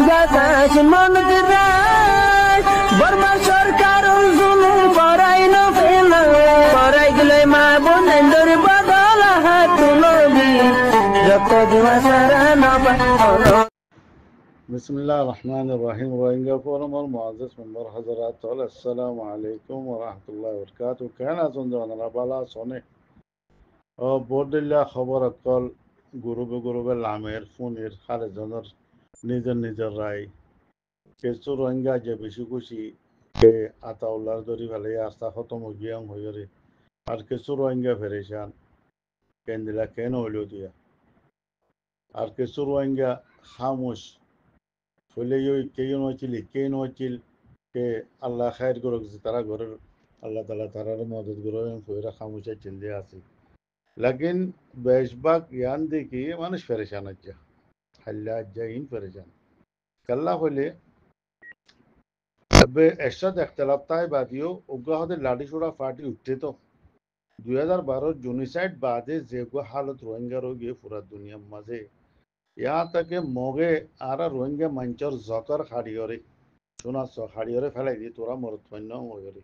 বাতাস মন দিরাই বর্মা সরকার জুলুম করাই না ফেলা করাই গেলে মা বোনেদের বদল হাত তুলবি যত দিবা সারা না পালো। बिस्मिल्लाह रहमान रहीम। रोहिंग्या फोरम और मुआज़्ज़िज़ मेंबर हज़रात अस्सलामु अलैकुम व रहमतुल्लाहि व बरकातुहू। कहना सुन बाला सोने और बोर्डिल्ला खबर अकल गुरुबे लामेर फुनिर खाले जनर निजर राय केसु रोहिंग्या जे बेशी खुशी के आताउल्लाह दरी वाले आस्था खत्म हो गया होयरे और केसु रोहिंग्या परेशान केंदिला केन होलियो दिया और केसु रोहिंग्या खामोश फले यो केन वचिल के अल्लाह खैर करो तारा घर अल्लाह ताला तारा मदद करो फुरा खामोश चल दिया आसी लेकिन बेशबाक यान देखी मानुष परेशान अच्छा हल्ला जाइन परेशान कल्ला फले अब ऐसा इख्तलाफ था बादियो उगा होते लाठी छोड़ा फाटी उठते तो 2012 जूनिसाइड बादे जेगो हालत रोहिंग्या रोगी पूरा दुनिया मजे यहाँ तक के मोगे आरा रोहिंग्या मंचर जकर खाड़ियोरे सुना सो खाड़ियोरे फैलाई दी तोरा मरत पन्ना होयरे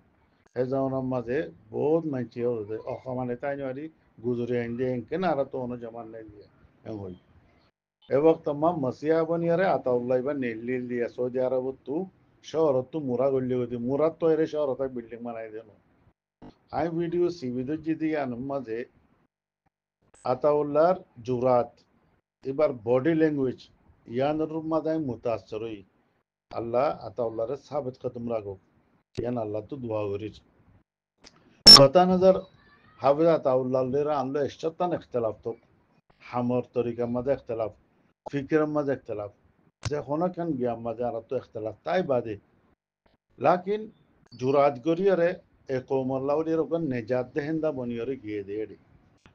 हे जाऊना मजे बहुत मंची होते अखमाने ताई वाली गुजरे इंदे इनके नारा तो उन्होंने जमान नहीं दिया एम होई ए वक्त तमाम मसीहा बनियारे आता उल्लाह इबा नेल्ली दिया सऊदी अरब तू शहर तू मुरा गोल्ली होती मुरा तो एरे शहर तक बिल्डिंग बनाई देनो आई वीडियो सीवीदो जिदी मजे आता उल्लाह जुरात এবার বডি ল্যাঙ্গুয়েজ ইয়ানোর মাদায় মুতাসসর হই আল্লাহ আতাউল্লাহর সাবিত কদম রাখো ইয়ান আল্লাহ তো দোয়া করিস কথা নজর হাফিজ আতাউল্লাহর আনলো ইশতান ইখতিলাফ তো হামর তরিকা মাঝে ইখতিলাফ ফিকরের মাঝে ইখতিলাফ যে কোনা কান গিয়া মাঝে আর তো ইখতিলাফ তাই বাদে লাকিন জুরাত গরিয়রে এ কওমুল্লাহর ওপর নেজাত দেহেন্দা বনিয়রে গিয়ে দেড়ি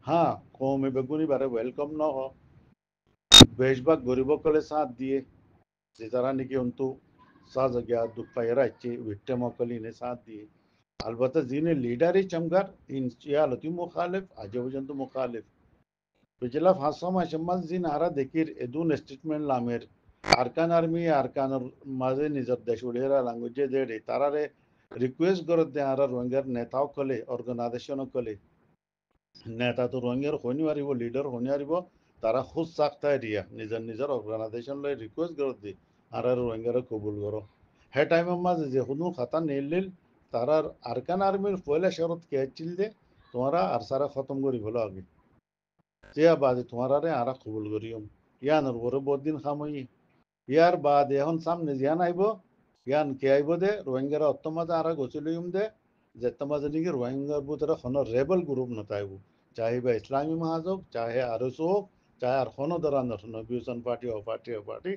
হ্যাঁ কওমে বেগুনি বারে ওয়েলকাম ন হ बेशबाक गरीबों के साथ दिए जितारा निकी उनको साज गया दुख पायरा अच्छे विक्टिम कली ने साथ दिए अलबत्ता जीने लीडर ही चमकार इन यालती मुखालिफ आजवजन तो मुखालिफ पिछला फांसा में शम्मत जी नारा देखिर एदून स्टेटमेंट लामेर आर्कान आर्मी आर्कान माजे निजर देशुड़ेरा लैंग्वेज दे तारा रे रिक्वेस्ट करत दे आरा रोहिंग्या नेताओं कले ऑर्गेनाइजेशनों कले नेता तो रोहिंग्या होने वाली वो लीडर होने वाली वो तारा खुद साख्ता है रिया निजर ऑर्गेनाइजेशन ले रिक्वेस्ट करो दी आरा रोहिंग्या रे कबूल करो है टाइम अम्मा जे खुद खाता नेलिल तारा आर्कान आर्मी पहले शरत क्या चिल दे तुम्हारा अरसारा खत्म करी बोलो आगे ते बाद तुम्हारा रे आरा कबूल करियो यान और बहुत दिन खामोई यार बाद এখন সামনে জিয়ান আইবো ইয়ান কে আইবো দে রোহিঙ্গারা অত্তমাজা আরা গোসলিয়ম দে যেতমাজা নিকে রোহিঙ্গার বুতরা খনো রেবেল গ্রুপ নতাইবো চাহে বা ইসলামী महाजोग चाहे आरएसओ चाहे আর কোনো ধরনের নবিউসন পার্টি ও পার্টি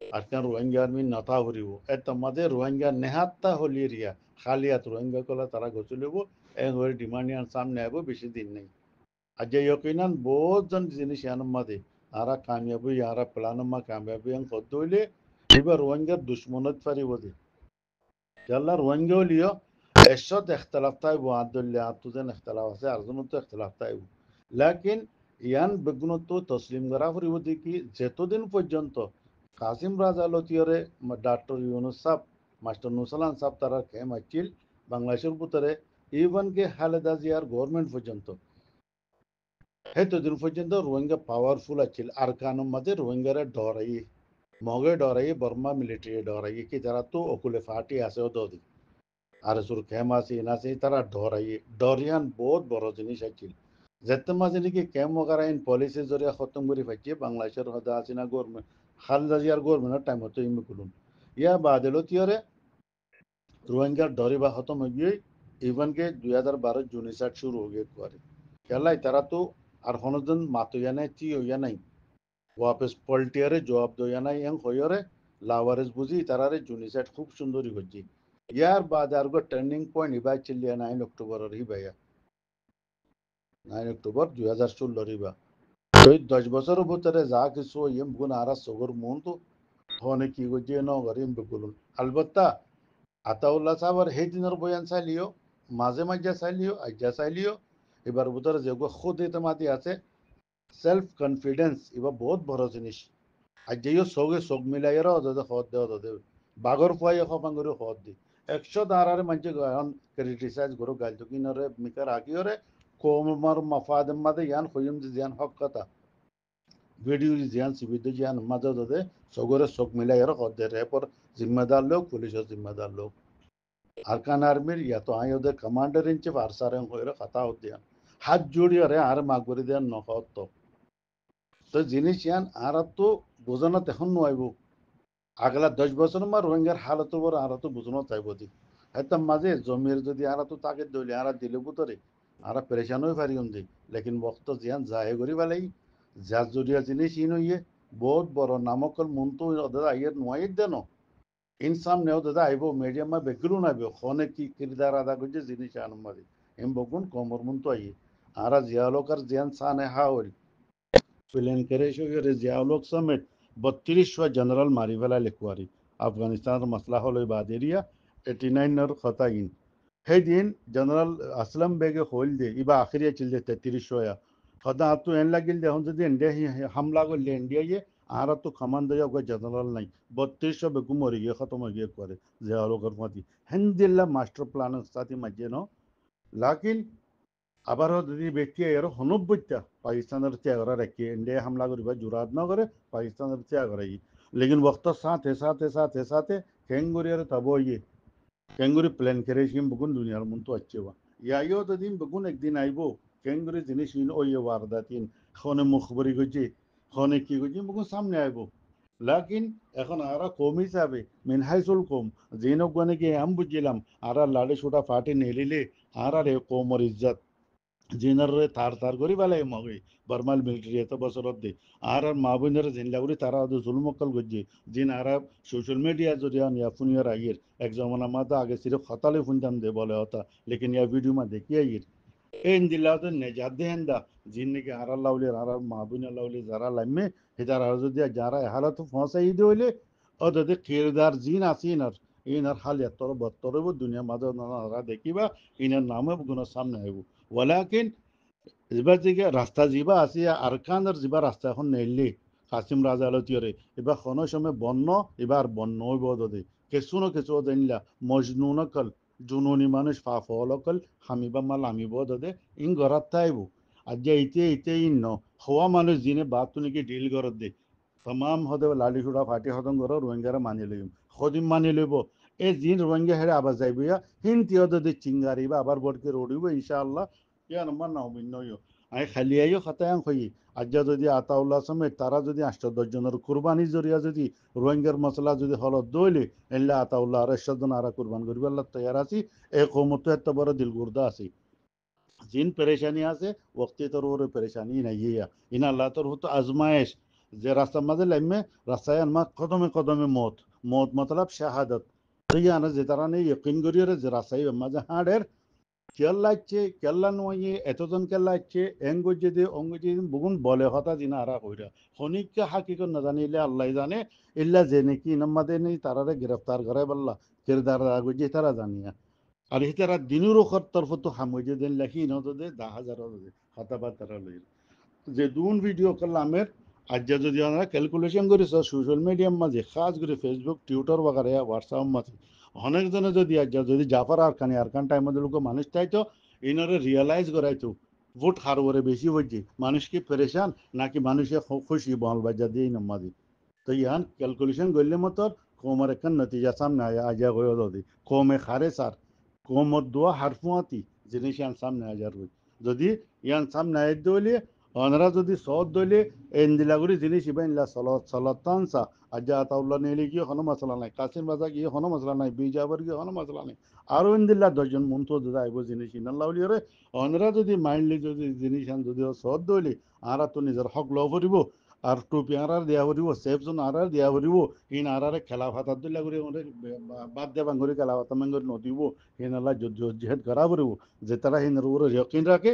আজকাল রোহিঙ্গা আর্মি নতা হরিব এত মাঝে রোহিঙ্গা নেহাত্তা হলিরিয়া খালিয়াত রোহিঙ্গা কলা তারা গোসলিব এন ওর ডিমান্ডিয়ান সামনে আইবো বেশি দিন নেই আজ ইয়কিনান বহুত জন জিনিস ইয়ান মাঝে आरा कामयाबी यारा प्लानमा कामयाबी हम खुद ले इबा रोहिंग्या दुश्मनत फरी वो दे चला रोहिंग्या लियो ऐसा तो इख्तलाफ था वो आदुल्ले आतुजन इख्तलाफ से अर्जुन तो इख्तलाफ था वो लेकिन यान बगुनो तो तस्लीम करा फरी वो दे कि जेतो दिन पर्यंत कासिम राजा लोतियरे डॉक्टर यूनुस साहब मास्टर नुसलान साहब तारा के मचिल बांग्लादेशर पुतरे इवन के खालेदा जियार गवर्नमेंट पर्यंत है तो दिन पर्यंत रोहिंग्या पावरफुल अच्छी आरकानों मध्य रोहिंग्या डराई मोगे डराई बर्मा मिलिट्री डराई की तरह तो ओकुले फाटी आसे दो दी आरे सुर खेमासी इनासी तरह डराई डरियान बहुत बड़ो जिनिस अच्छी जेतमा जिनी की कैम वगैरह इन पॉलिसी जरिया खत्म करी फच्ची बांग्लादेशर हदा आसिना गवर्नमेंट खालदा यार गवर्नमेंट टाइम होतो इम कुलुन या बादलो तियरे रोहिंग्या डरी बा खत्म हो गई इवन के 2012 जूनिसाइड शुरू हो गए एक बार क्या तरह तो আর হনজন মাতো ইয়ানাই তি ইয়ানাই ওয়াপস পল্টিয়ারে জবাব দো ইয়ানাই এং হয়রে লাওয়ারেস বুঝি তারারে জুনিসাইড খুব সুন্দরী হচ্ছে ইয়ার বাদ আর গো টার্নিং পয়েন্ট ইবাই চিলিয়া 9 অক্টোবর রি ভাইয়া 9 অক্টোবর 2016 রিবা তো 10 বছরের ভিতরে যা কিছু ইম গুণ আরা সগর মন তো হনে কি গজে ন গরিম বকুলুন আলবত্তা আতাউল্লাহ সাহেবের হে দিনের বয়ান চাইলিও মাঝে মাঝে চাইলিও আজ্জা চাইলিও এবার ভিতরে যে খুদ এতমাদি আছে সেলফ কনফিডেন্স এবার বহুত বড় জিনিস আর যেও সৌগে চোখ মিলাইয়েরা ওদের খত দে ওদের বাগর ফুয়াই খপান করে খত দি 100 দাঁড়ারে মানুষ এখন ক্রিটিসাইজ করো গাইতো কিনরে মিকার আগিওরে কোমর মাফাদ মাদে ইয়ান হইম যে ইয়ান হক কথা ভিডিও জিয়ান সিবিদ জিয়ান মাঝে দে সগরে চোখ মিলাইয়েরা খত দে রেপর জিম্মেদার লোক পুলিশের জিম্মেদার লোক আরকান আর্মির ইয়া তো আই ওদের কমান্ডার ইন চিফ আর সারেন হইরে কথা হদিয়ান হাত জোড়িয়ে রে আর মাগ করে দেন নখত তো জিনিস ইয়ান আর তো বোঝানো তখন নইব আগলা 10 বছর মা রোহিঙ্গার হালত বড় আর তো বুঝনো চাইব দি হয়তো মাঝে জমির যদি আর তো তাকে দইলে আর দিলে বুতরে আর পরেশান হয়ে পারিম দি লেকিন বক্ত জিয়ান যায় করি বেলাই যা জড়িয়া জিনিস ইন হইয়ে বহুত বড় নামকল মন তো ওদের আইয়ের নয় দেন ইনসাম নেও দাদা আইব মিডিয়াম বেগলু নাইব খনে কি কিরদার আদা করছে জিনিস আনমাদি এম বগুন কমর মন তো আইয়ে আর জিয়ালোকার জিয়ান সানে হাওল প্লেন করে জিয়াউলক সমেত 3200 জেনারেল মারি ফেলা লেখুয়ারি আফগানিস্তানের মাসলা হল বাদ এরিয়া 89 খতাইন সেইদিন জেনারেল আসলাম বেগে হইল দে ইবা আখিরিয়া চিল দে 3300 সদা তো এন লাগিল দে হন যদি ইন্ডিয়া হামলা করলে ইন্ডিয়া আর তো খামান দেয়া জেনারেল নাই 3200 বেগু মরি গিয়ে খতম হয়ে গিয়ে করে জিয়াউলকর মাতি হেন্দিল্লা মাস্টার প্ল্যানের সাথে মাঝে ন লাকিন আবারও যদি ব্যক্তি এর হনব্বইটা পাকিস্তানের ত্যাগরা রাখি ইন্ডিয়া হামলা করিবা জুরাত ন করে পাকিস্তানের ত্যাগ রাখি লেকিন বক্ত সাথে কেঙ্গুরিয়ার তব ইয়ে কেঙ্গুরি প্ল্যান করে সিম বগুন দুনিয়ার মন তো আচ্ছে বা ইয়াইও তো দিন বগুন একদিন আইব কেঙ্গুরি জিনিস ইন ওই ওয়ারদাতিন খনে মুখবরি গজি খনে কি গজি বগুন সামনে আইব লাকিন এখন আরা কম হিসাবে মিনহাইসুল কম জিনক গনে কি আম বুঝিলাম আরা লাড়ে ছোটা ফাটে নেলিলে আর কমর ইজ্জত জিনারে তার করি বেলাই মগে বর্মাল মিলিটারি এত বছরত দে আর মা বোনের জিনলা করি তারা জুলমকল গজ্জি জিন আর সোশ্যাল মিডিয়া যদি ইয়া ফুনিয়ার আগের এক জমানা মাতা আগে সির্ফ হতালে ফুনতাম দে বলে হতা লেকিন ইয়া ভিডিও মা দেখি আগের এই দিলা তো নেজাদ দেন দা জিন নাকি আর লাউলি আর মা বোনের লাউলি যারা লাইমে হেতার আর যদি যারা হালাত ফসাই দিলে ও যদি কিরদার জিন আসিনার ইনার হাল এত বত্তর দুনিয়া মাঝে নারা দেখিবা ইনার নামে গুণের সামনে আইব ওয়ালাকিন এবার যে রাস্তা যিবা আছে আরকানের যিবা রাস্তা এখন নেলি কাসিম রাজা আলতীয়রে এবার কোনো সময় বন্য এবার বন্য হইব দে কেঁচু ন কেঁচু জানিলা মজনু নকল জুনুনি মানুষ ফাফল অকল হামিবা মাল হামিব দে ইন ঘরাত থাইব আর যে ইতে ইন ন হওয়া মানুষ যিনি বাদ তুনিকে ডিল করত দে তমাম হদে লালি সুড়া ফাটি হদম করো রোহিঙ্গারা মানি লইম সদিম মানি লইব এই জিন রোহিঙ্গা হেরে আবার যাইব ইয়া হিন্তি হদে চিঙ্গারিবা আবার বটকে রড়িব ইনশাআল্লাহ ইয়া নম্বর নাও ভিন্ন আমি খালি আইও খাতায়াং হই আজ্জা যদি আতাউল্লাহ সমেত তারা যদি 8-10 জনের কুরবানি জরিয়া যদি রোহিঙ্গার মশলা যদি হলত দইলে এল্লা আতাউল্লাহ আর 100 জন আর কুরবান করিব আল্লাহ তৈয়ার আছি এই কৌমত এত বড় দিলগুর্দা আছে জিন পেরেশানি আছে ওক্তি তোর ওরে পেরেশানি নাই ইয়া ইন আল্লাহ তোর হতো আজমায়েশ যে রাস্তার মাঝে লাইমে রাস্তায় আনমা কদমে কদমে মত মত মতলব শাহাদত তো ইয়ানা যে তারা নেই ইয়কিন করিয়ে যে রাস্তায় মাঝে হাড়ের কেল্লাচ্ছে কেল্লা নয় এতজন কেল্লাচ্ছে এঙ্গুজি দিয়ে অঙ্গুজি বুগুন বলে হতা দিনা আরা কইরা হনিককে হাকিকত না জানিলে আল্লাহ জানে ইল্লা যে নাকি নাম্মাদে নেই তারারে গ্রেফতার করে বললা কিরদার আগুজি তারা জানিয়া আর হি তারা দিনুর তরফ তো হামুজে দেন লেখি নদে 10,000 হতাবা তারা লই যে দুন ভিডিও করলামের আজ যদি আমরা ক্যালকুলেশন করি সোশ্যাল মিডিয়ার মাঝে খাস করে ফেসবুক টুইটার বাগারে হোয়াটসঅ্যাপ মাঝে অনেকজনে যদি আজ যদি জাফর আর কান টাইম লোক মানুষ চাইতো ইনারে রিয়েলাইজ করাইতো ভোট হার ওরে বেশি হচ্ছে মানুষ কি পরেশান নাকি মানুষে খুশি বল বাজা দিয়ে নমাদি তো ইয়ান ক্যালকুলেশন করলে মতো কমের একটা নতিজা সামনে আজা হয়ে দি কমে খারে সার কমর দোয়া হারফুয়াতি জিনিস ইয়ান সামনে আজার হই যদি ইয়ান সামনে আয় দইলে অনরা যদি সদ দইলে এন্দিলাগুড়ি জিনিস ইবা ইল্লা সলতানসা আজ্জা আতাউল্লাহ নেলি গিয়ে হনো মশলা নাই কাসিম বাজা গিয়ে হনো মশলা নাই বিজাবর গিয়ে হনো মশলা নাই আরো ইন্দিল্লা 10 জন মন্ত্র যদি আইব জিনিস ইনাল্লাউলি রে অনরা যদি মাইন্ডলি যদি জিনিস আন যদি সদ দইলে আরা তো নিজের হক লও করিব আর টুপি আরার দেয়া করিব সেফজন আরার দেয়া করিব ইন আরারে খেলা ফাতার দিল্লা করি বাদ দেবাং করে খেলা ফাতা মেঙ্গর নদিব হিনাল্লাহ জেহেদ করা করিব যে তারা হিনের উপরে যকিন রাখে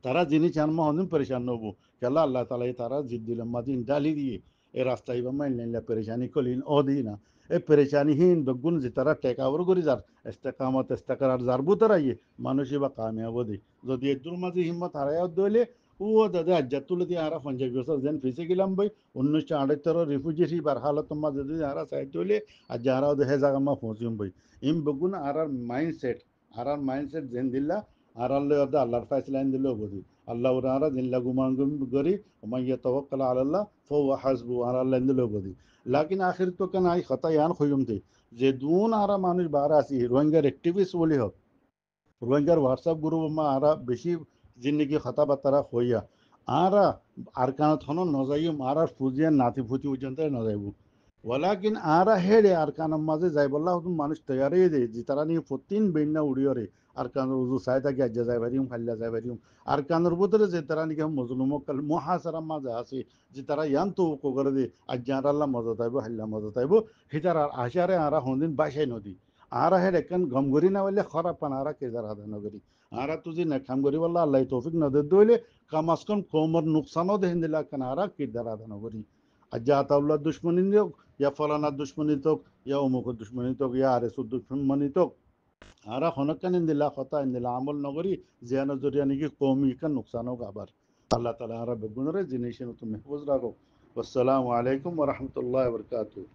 তারা যিনি জন্ম হন পরেশান হবো কেলা আল্লাহ তালা তারা জিদ দিলাম মাদিন ডালি দিয়ে এ রাস্তায় বা মাইন পেরেশানি কলিন ও দিই না এ পেরেশানিহীন বেগুন যে তারা টেকাওয়ার করি যার এস্তেকামত এস্তেকার যার বুতরাইয়ে মানুষই বা কামিয়াব দি যদি এদুর মাঝে হিম্মত হারাইয়া দইলে ও দাদা আজ্জা তুলে দিয়ে আরা 50 বছর যেন ফেসে গেলাম ভাই 1978 রিফিউজি বার হালত মাঝে যদি আরা চাইতে হলে আজ আরা দেহে জায়গা মা পৌঁছিম ভাই ইম বগুন আরার মাইন্ডসেট যেন দিলা আরাল্লে আল্লাহর ফাইসলা দিলে বদি আল্লাহ ওরা আরা জিল্লা গুমান গরি ওমাইয়া তাওয়াক্কাল আলাল্লাহ ফাহুয়া হাসবু আরাল্লাহ দিলে বদি লাকিন আখির তো কেন আই খতা ইয়ান খয়ুমতে যে দুন আরা মানুষ বারা আছি রোহিঙ্গার অ্যাক্টিভিস্ট বলি হোক রোহিঙ্গার হোয়াটসঅ্যাপ গ্রুপ মা আরা বেশি জিন্দিগি কথাবার্তা হইয়া আরা আর কানত হন নজাইম আর আর ফুজিয়ান নাতি ফুটি পর্যন্ত নজাইব ওলাকিন আরা হেড়ে আর কানের মাঝে যাই বললা হতুন মানুষ তৈয়ারে দে যে তারা নিয়ে প্রতিন বেন্না উড়িয়রে আর কানের উজু সাই থাকি আজ্জা যাই পারিম ফাল্লা যাই পারিম আর কানের ভিতরে যে তারা নিকে মজলুমক মহাসারা মাঝে আছে যে তারা ইয়ান তো করে দে আজ্জা আর আল্লাহ মজা তাইব হাল্লা মজা তাইব হিতার আর আশারে আরা হন্দিন বাসাই নদী আরা হেড একখান গম করি না বললে খারাপ পান আরা কেজার হাতে নগরী আরা তুই না কাম করি বললা আল্লাহ তৌফিক নদে দইলে কামাজ কম কোমর নুকসানও দেহেন দিলা কেন আরা কিরদার হাতে নগরী আর যা তাউল্লাহ দুশ্মনী হোক ইয়া ফলানার দুশ্মনী তোক ইয়া অমুকের দুশ্মনী তোক ইয়া আরেসুর দুশ্মনী তোক আরা হনকান ইন্দিলা কথা ইন্দিলা আমল নগরী জিয়ানো জরিয়া নাকি কৌমি কান নুকসান হোক আবার আল্লাহ তালা আরা বেগুনরে জিনিস তুমি মেহফুজ রাখো আসসালামু আলাইকুম ওয়া রাহমাতুল্লাহি ওয়া বারাকাতুহু